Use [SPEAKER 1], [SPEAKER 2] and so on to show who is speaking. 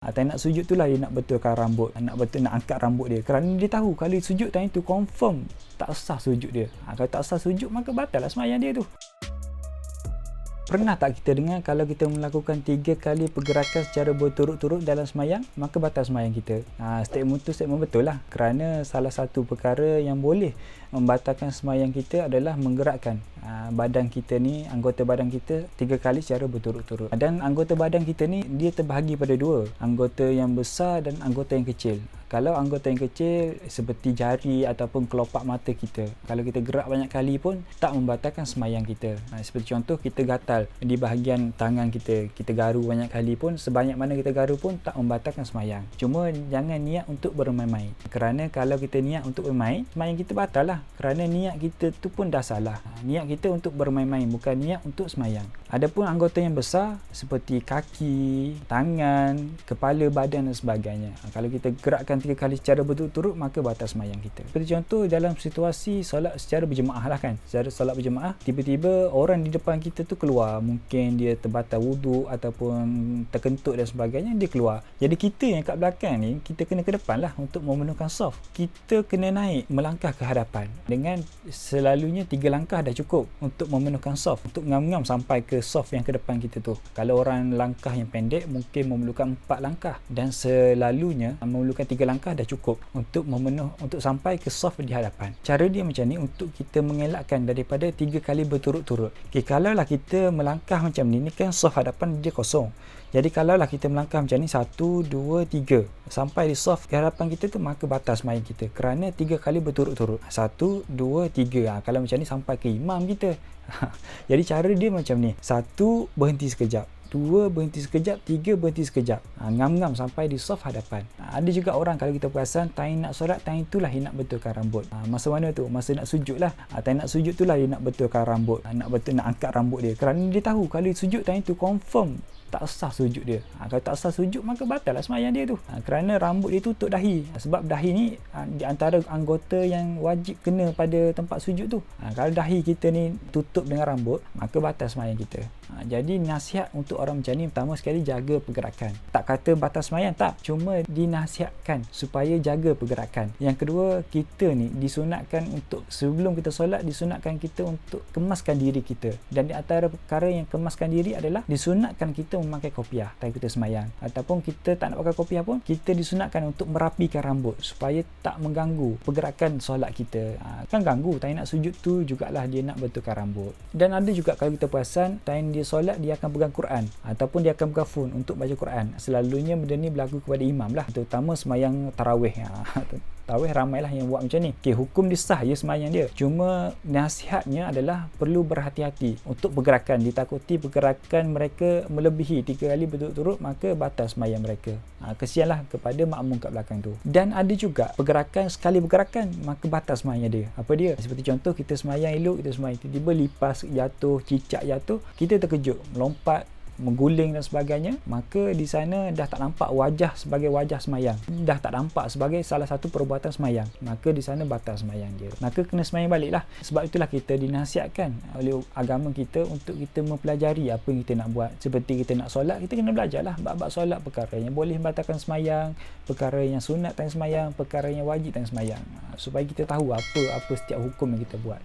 [SPEAKER 1] Tak nak sujud tu lah dia nak betulkan rambut, nak angkat rambut dia. Kerana dia tahu kalau dia sujud time tu confirm tak sah sujud dia. Kalau tak sah sujud maka batal lah sembahyang dia tu. Pernah tak kita dengar kalau kita melakukan 3 kali pergerakan secara berturut-turut dalam sembahyang, maka batal sembahyang kita? Statement tu statement betul lah. Kerana salah satu perkara yang boleh membatalkan sembahyang kita adalah menggerakkan badan kita ni, anggota badan kita 3 kali secara berturut-turut. Dan anggota badan kita ni dia terbahagi pada 2, anggota yang besar dan anggota yang kecil. Kalau anggota yang kecil seperti jari ataupun kelopak mata kita, kalau kita gerak banyak kali pun tak membatalkan sembahyang kita. Seperti contoh kita gatal di bahagian tangan kita, kita garu banyak kali pun, sebanyak mana kita garu pun tak membatalkan sembahyang. Cuma jangan niat untuk bermain-main. Kerana kalau kita niat untuk bermain, sembahyang kita batal lah. Kerana niat kita tu pun dah salah. Niat kita untuk bermain-main, bukan niat untuk sembahyang. Adapun anggota yang besar seperti kaki, tangan, kepala, badan dan sebagainya, kalau kita gerakkan 3 kali secara berturut-turut maka batal sembahyang kita. Seperti contoh dalam situasi solat secara berjemaah lah kan. Secara solat berjemaah, tiba-tiba orang di depan kita tu keluar, mungkin dia terbatal wuduk ataupun terkentut dan sebagainya, dia keluar. Jadi kita yang kat belakang ni, kita kena ke depan lah untuk memenuhkan saf. Kita kena naik melangkah ke hadapan. Dengan selalunya 3 langkah dah cukup untuk memenuhkan saf, untuk ngam-ngam sampai ke saf yang ke depan kita tu. Kalau orang langkah yang pendek mungkin memerlukan 4 langkah, dan selalunya memerlukan 3 langkah dah cukup untuk untuk sampai ke saf di hadapan. Cara dia macam ni untuk kita mengelakkan daripada 3 kali berturut-turut. Kalau lah kita melangkah macam ni kan saf hadapan dia kosong. Jadi kalau lah kita melangkah macam ni 1, 2, 3 sampai di saf di hadapan kita tu, maka batal sembahyang kita kerana 3 kali berturut-turut. 1, 2, 3. Kalau macam ni sampai ke imam kita. Jadi cara dia macam ni. 1, berhenti sekejap. 2, berhenti sekejap. 3, berhenti sekejap. Ngam-ngam sampai di saf hadapan. Ada juga orang kalau kita perasan time nak solat, time itulah dia nak betulkan rambut. Masa mana tu? Masa nak sujud lah. Time nak sujud tu lah dia nak betulkan rambut. Nak angkat rambut dia. Kerana dia tahu kalau dia sujud time tu confirm tak sah sujud dia. Kalau tak sah sujud maka batal lah sembahyang dia tu. Kerana rambut dia tutup dahi. Sebab dahi ni di antara anggota yang wajib kena pada tempat sujud tu. Kalau dahi kita ni tutup dengan rambut, maka batal sembahyang kita. Jadi nasihat untuk orang macam ni, pertama sekali jaga pergerakan. Tak kata batal sembahyang, tak. Cuma dinasihatkan supaya jaga pergerakan. Yang kedua, kita ni disunatkan untuk sebelum kita solat, disunatkan kita untuk kemaskan diri kita. Dan di antara perkara yang kemaskan diri adalah disunatkan kita memakai kopiah time kita sembahyang. Ataupun kita tak nak pakai kopiah pun, kita disunatkan untuk merapikan rambut supaya tak mengganggu pergerakan solat kita. Kan ganggu, time nak sujud tu jugalah dia nak betulkan rambut. Dan ada juga kalau kita perasan time dia solat, dia akan pegang Quran ataupun dia akan pegang phone untuk baca Quran. Selalunya benda ni berlaku kepada imam lah, terutama sembahyang tarawih. Tarawih ramailah yang buat macam ni. Hukum dia sah je sembahyang dia. Cuma nasihatnya adalah perlu berhati-hati untuk pergerakan. Ditakuti pergerakan mereka melebihi 3 kali berturut-turut, maka batal sembahyang mereka. Kesianlah kepada makmum kat belakang tu. Dan ada juga pergerakan, sekali pergerakan maka batal sembahyang dia. Apa dia? Seperti contoh kita sembahyang elok, kita sembahyang tiba-tiba lipas jatuh, cicak jatuh, kita terkejut, melompat, mengguling dan sebagainya, maka di sana dah tak nampak wajah sebagai wajah sembahyang, dah tak nampak sebagai salah satu perbuatan sembahyang, maka di sana batal sembahyang dia. Maka kena sembahyang baliklah. Sebab itulah kita dinasihatkan oleh agama kita untuk kita mempelajari apa yang kita nak buat. Seperti kita nak solat, kita kena belajarlah bab-bab solat, perkara yang boleh membatalkan sembahyang, perkara yang sunat time sembahyang, perkara yang wajib time sembahyang, supaya kita tahu apa setiap hukum yang kita buat.